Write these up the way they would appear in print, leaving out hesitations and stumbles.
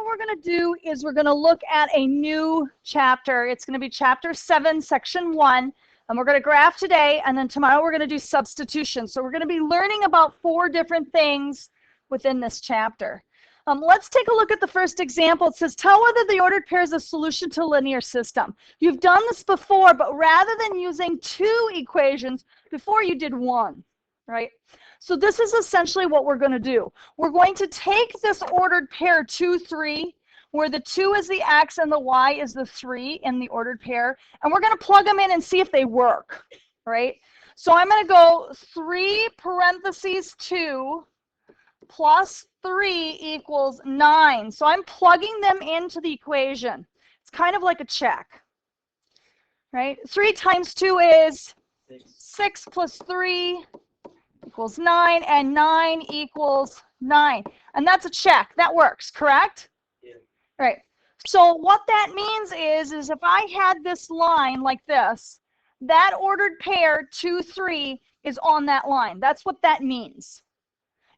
what we're going to do is we're going to look at a new chapter. It's going to be chapter 7, section 1. And we're going to graph today, and then tomorrow we're going to do substitution. So we're going to be learning about 4 different things within this chapter. Let's take a look at the first example. It says, tell whether the ordered pair is a solution to a linear system. You've done this before, but rather than using 2 equations, before you did 1, right? So this is essentially what we're going to do. We're going to take this ordered pair 2, 3, where the 2 is the x and the y is the 3 in the ordered pair, and we're going to plug them in and see if they work, right? So I'm going to go 3 parentheses 2 plus 3 equals 9. So I'm plugging them into the equation. It's kind of like a check, right? 3 times 2 is 6 plus 3 equals 9, and 9 equals 9. And that's a check. That works, correct? Yeah. Right. So what that means is if I had this line like this, that ordered pair 2, 3 is on that line. That's what that means.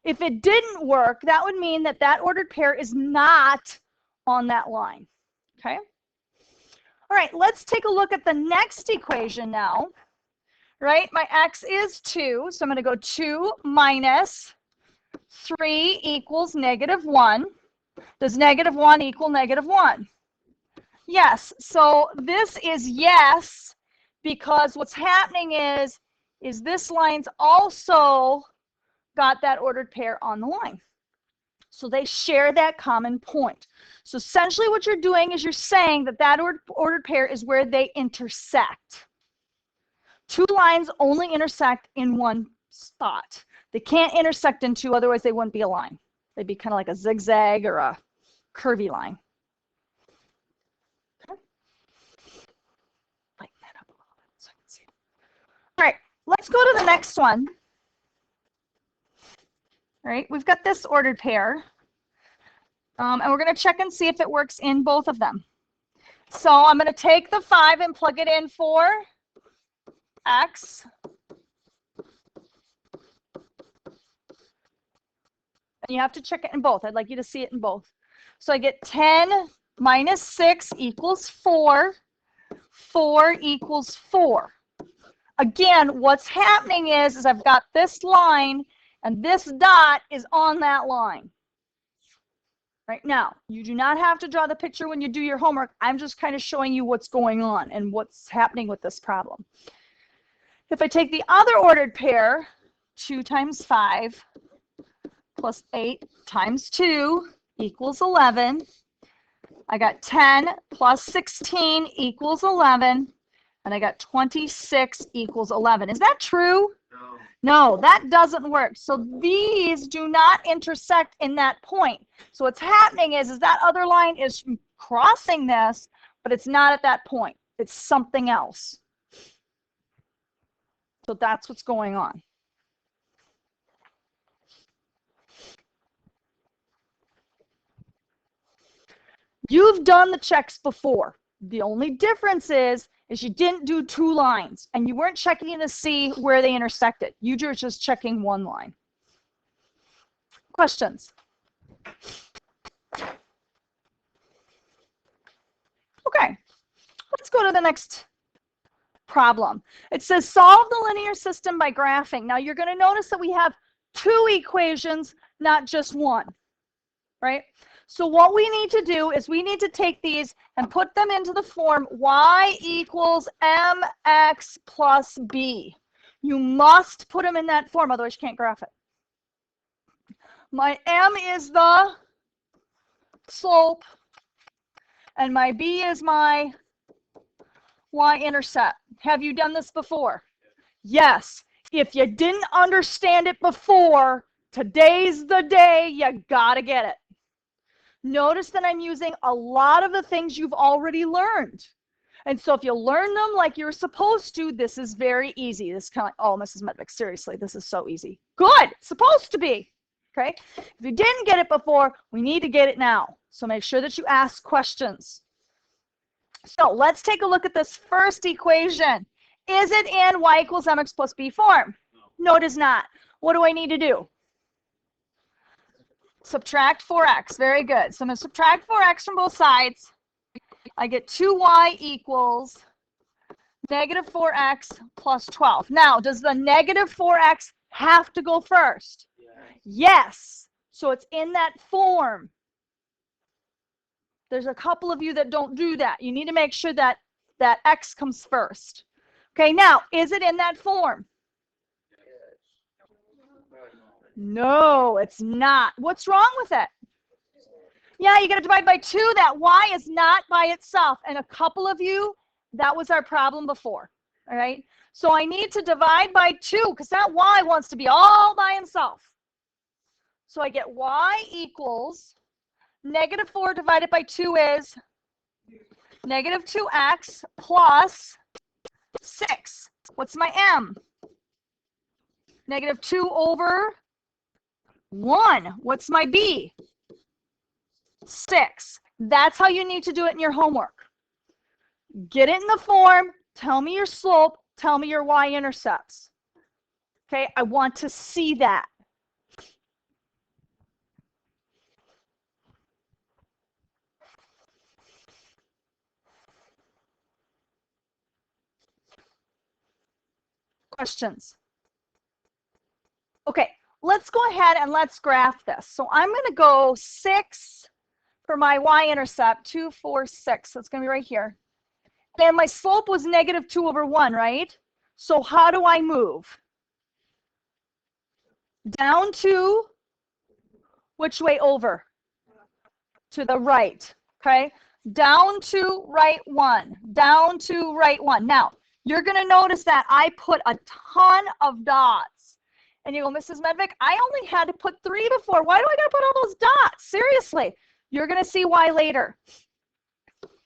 If it didn't work, that would mean that that ordered pair is not on that line. Okay? All right, let's take a look at the next equation now. Right? My x is 2, so I'm going to go 2 minus 3 equals -1. Does -1 equal -1? Yes. So this is yes, because what's happening is this line's also got that ordered pair on the line. So they share that common point. So essentially what you're doing is you're saying that that ordered pair is where they intersect. 2 lines only intersect in one spot. They can't intersect in 2, otherwise they wouldn't be a line. They'd be kind of like a zigzag or a curvy line. Okay. Lighten that up a little bit so I can see it. All right, let's go to the next one. All right, we've got this ordered pair. And we're going to check and see if it works in both of them. So I'm going to take the 5 and plug it in for x. And you have to check it in both. I'd like you to see it in both. So I get 10 minus 6 equals 4. 4 equals 4. Again, what's happening is I've got this line, and this dot is on that line. Right now, you do not have to draw the picture when you do your homework. I'm just kind of showing you what's going on and what's happening with this problem. If I take the other ordered pair, 2 times 5 plus 8 times 2 equals 11. I got 10 plus 16 equals 11. And I got 26 equals 11. Is that true? No. No, that doesn't work. So these do not intersect in that point. So what's happening is that other line is crossing this, but it's not at that point. It's something else. So that's what's going on. You've done the checks before. The only difference is you didn't do 2 lines, and you weren't checking to see where they intersected. You were just checking 1 line. Questions? Okay, let's go to the next problem. It says solve the linear system by graphing. Now you're going to notice that we have 2 equations, not just 1, right? So what we need to do is we need to take these and put them into the form y equals mx plus b. You must put them in that form, otherwise you can't graph it. My m is the slope, and my b is my y-intercept. Have you done this before? Yes. If you didn't understand it before, today's the day you gotta get it. Notice that I'm using a lot of the things you've already learned. And so if you learn them like you're supposed to, this is very easy. This is kind of like, oh, Mrs. Medvick, seriously, this is so easy. Good, it's supposed to be. Okay? If you didn't get it before, we need to get it now. So make sure that you ask questions. So let's take a look at this first equation. Is it in y equals mx plus b form? No, it is not. What do I need to do? Subtract 4x. Very good. So I'm going to subtract 4x from both sides. I get 2y equals negative 4x plus 12. Now, does the negative 4x have to go first? Yes. So it's in that form. There's a couple of you that don't do that. You need to make sure that that x comes first. Okay, now, is it in that form? No, it's not. What's wrong with it? Yeah, you got to divide by 2. That y is not by itself. And a couple of you, that was our problem before. All right? So I need to divide by 2 because that y wants to be all by himself. So I get y equals negative 4 divided by 2 is negative 2x plus 6. What's my m? Negative 2 over 1. What's my b? 6. That's how you need to do it in your homework. Get it in the form. Tell me your slope. Tell me your y-intercepts. Okay, I want to see that. Questions? Okay, let's go ahead and let's graph this. So I'm going to go 6 for my y-intercept, 2, 4, 6. So it's going to be right here. And my slope was negative 2 over 1, right? So how do I move? Down 2, which way over? To the right, okay? Down to right 1, down to right 1. Now, you're going to notice that I put a ton of dots. And you go, Mrs. Medvick, I only had to put 3 before. Why do I got to put all those dots? Seriously, you're going to see why later.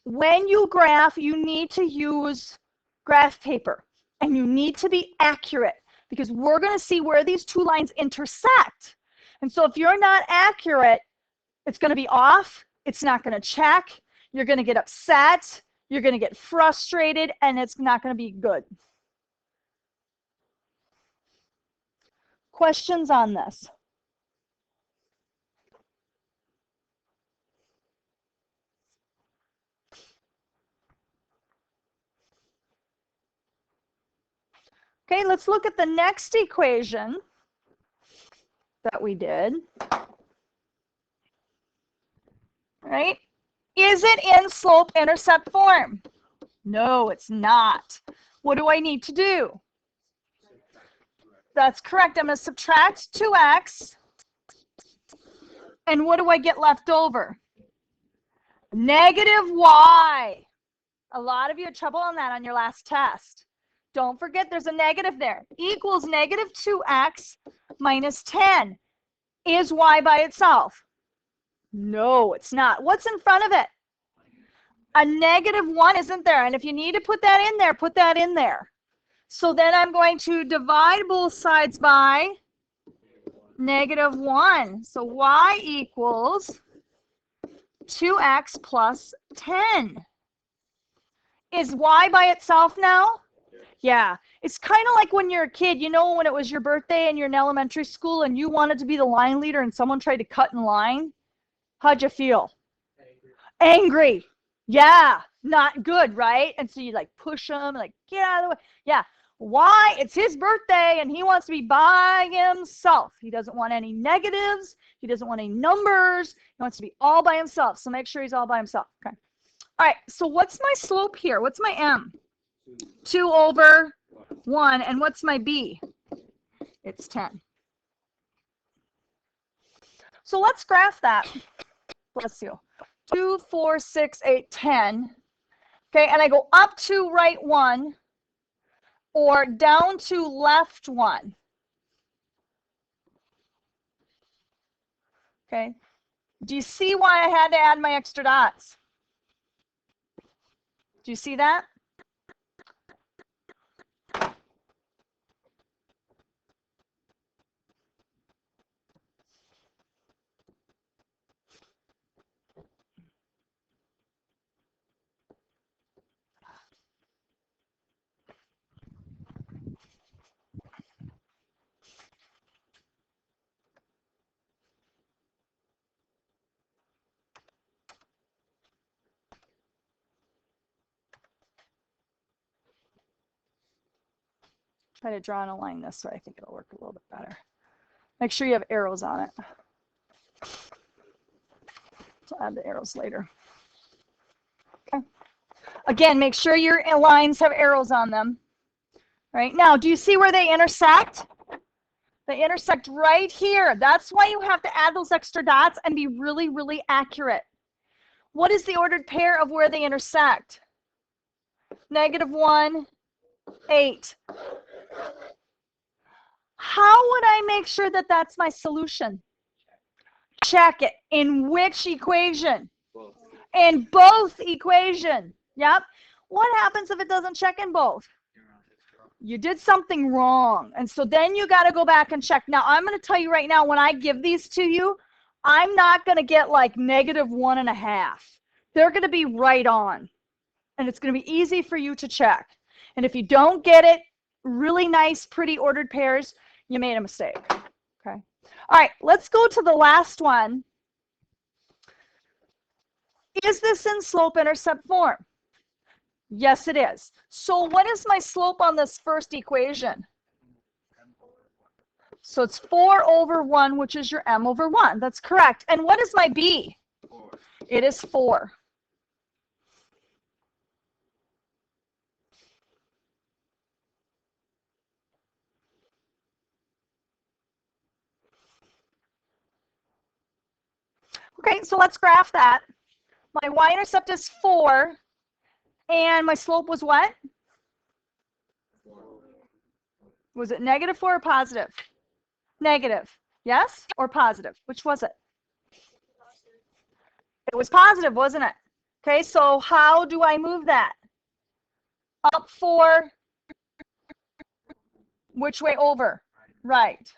When you graph, you need to use graph paper. And you need to be accurate because we're going to see where these two lines intersect. And so if you're not accurate, it's going to be off. It's not going to check. You're going to get upset. You're going to get frustrated, and it's not going to be good. Questions on this? Okay, let's look at the next equation that we did. Right? Is it in slope-intercept form? No, it's not. What do I need to do? That's correct. I'm going to subtract 2x. And what do I get left over? Negative y. A lot of you had trouble on that on your last test. Don't forget there's a negative there. Equals negative 2x minus 10. Is y by itself? No, it's not. What's in front of it? A negative 1 isn't there. And if you need to put that in there, put that in there. So then I'm going to divide both sides by negative 1. So y equals 2x plus 10. Is y by itself now? Yeah. It's kind of like when you're a kid, you know, when it was your birthday and you're in elementary school and you wanted to be the line leader and someone tried to cut in line. How'd you feel? Angry. Yeah. Not good, right? And so you like push them, like, get out of the way. Yeah. Why? It's his birthday and he wants to be by himself. He doesn't want any negatives. He doesn't want any numbers. He wants to be all by himself. So make sure he's all by himself. Okay. All right. So what's my slope here? What's my m? 2 over 1. And what's my b? It's 10. So let's graph that. Bless you. 2, 4, 6, 8, 10. Okay. And I go up to right 1. Or down to left 1. Okay. Do you see why I had to add my extra dots? Do you see that? Try to draw and align this way. I think it'll work a little bit better. Make sure you have arrows on it. I'll add the arrows later. Okay. Again, make sure your lines have arrows on them. Right now, do you see where they intersect? They intersect right here. That's why you have to add those extra dots and be really, really accurate. What is the ordered pair of where they intersect? -1, 8. How would I make sure that that's my solution? Check it. In which equation? Both. In both equation. Yep. What happens if it doesn't check in both? You did something wrong. And so then you got to go back and check. Now, I'm going to tell you right now, when I give these to you, I'm not going to get like -1.5. They're going to be right on. And it's going to be easy for you to check. And if you don't get it, really nice, pretty ordered pairs, you made a mistake. Okay. All right, let's go to the last one. Is this in slope-intercept form? Yes, it is. So what is my slope on this first equation? So it's 4/1, which is your m/1. That's correct. And what is my b? 4. It is 4. Okay, so let's graph that. My y-intercept is 4, and my slope was what? 4. Was it -4 or positive? Negative. Yes? Or positive? Which was it? It was positive, wasn't it? Okay, so how do I move that? Up 4. Which way over? Right.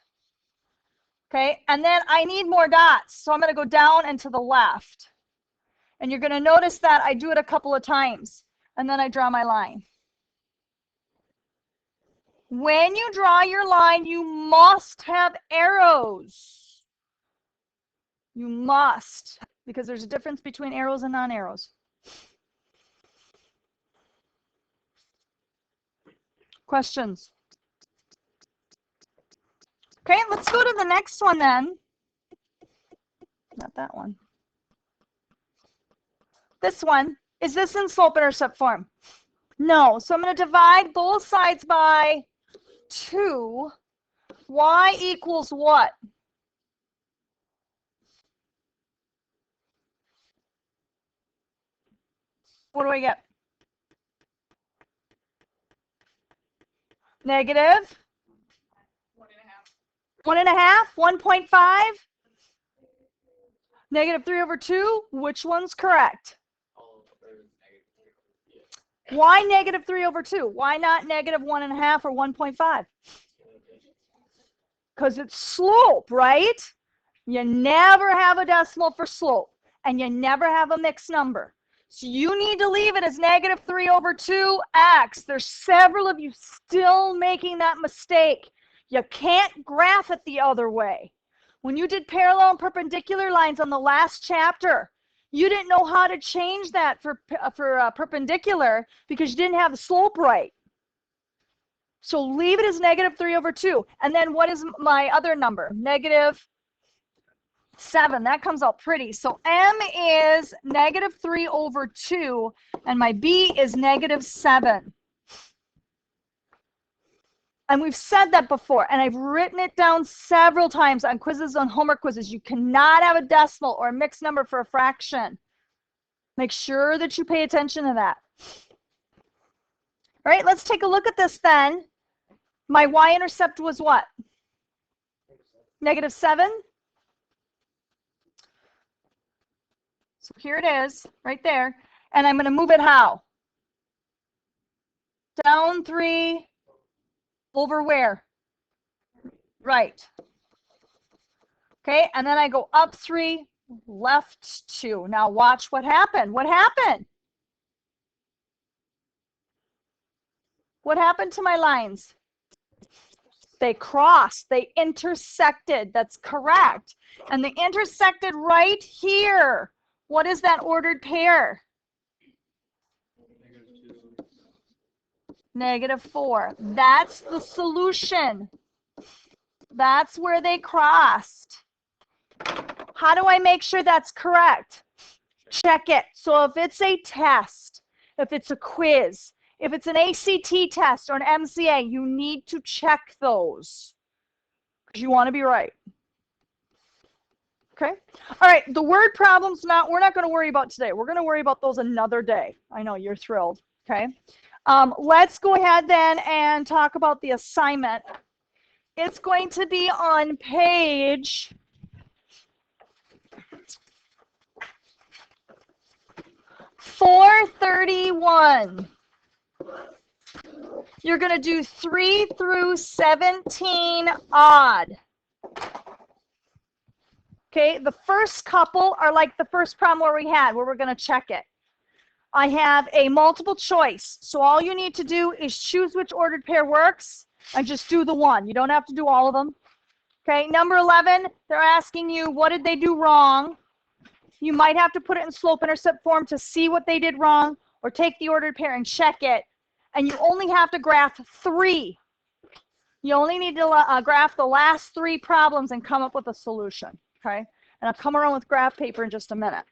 Okay, and then I need more dots, so I'm going to go down and to the left. And you're going to notice that I do it a couple of times, and then I draw my line. When you draw your line, you must have arrows. You must, because there's a difference between arrows and non-arrows. Questions? Okay, let's go to the next one then. Not that one. This one. Is this in slope-intercept form? No. So I'm going to divide both sides by 2. Y equals what? What do I get? Negative? 1.5? 1.5? -3/2? Which one's correct? Why -3/2? Why not -1.5 or 1.5? Because it's slope, right? You never have a decimal for slope, and you never have a mixed number. So you need to leave it as -3/2x. There's several of you still making that mistake. You can't graph it the other way. When you did parallel and perpendicular lines on the last chapter, you didn't know how to change that for perpendicular because you didn't have the slope right. So leave it as -3/2. And then what is my other number? -7. That comes out pretty. So m is -3/2, and my b is -7. And we've said that before, and I've written it down several times on quizzes, on homework quizzes. You cannot have a decimal or a mixed number for a fraction. Make sure that you pay attention to that. All right, let's take a look at this then. My y-intercept was what? -7. So here it is, right there. And I'm going to move it how? Down 3, over where? Right. Okay, and then I go up 3, left 2. Now watch what happened. What happened? What happened to my lines? They crossed. They intersected. That's correct. And they intersected right here. What is that ordered pair? -4. That's the solution. That's where they crossed. How do I make sure that's correct? Check it. So if it's a test, if it's a quiz, if it's an ACT test or an MCA, you need to check those because you want to be right. Okay. All right. The word problems we're not going to worry about today. We're going to worry about those another day. I know you're thrilled. Okay. Let's go ahead then and talk about the assignment. It's going to be on page 431. You're going to do 3 through 17 odd. Okay, the first couple are like the first problem where we're going to check it. I have a multiple choice. So all you need to do is choose which ordered pair works and just do the one. You don't have to do all of them. Okay, number 11, they're asking you, what did they do wrong? You might have to put it in slope-intercept form to see what they did wrong, or take the ordered pair and check it. And you only have to graph 3. You only need to graph the last 3 problems and come up with a solution. Okay, and I'll come around with graph paper in just a minute.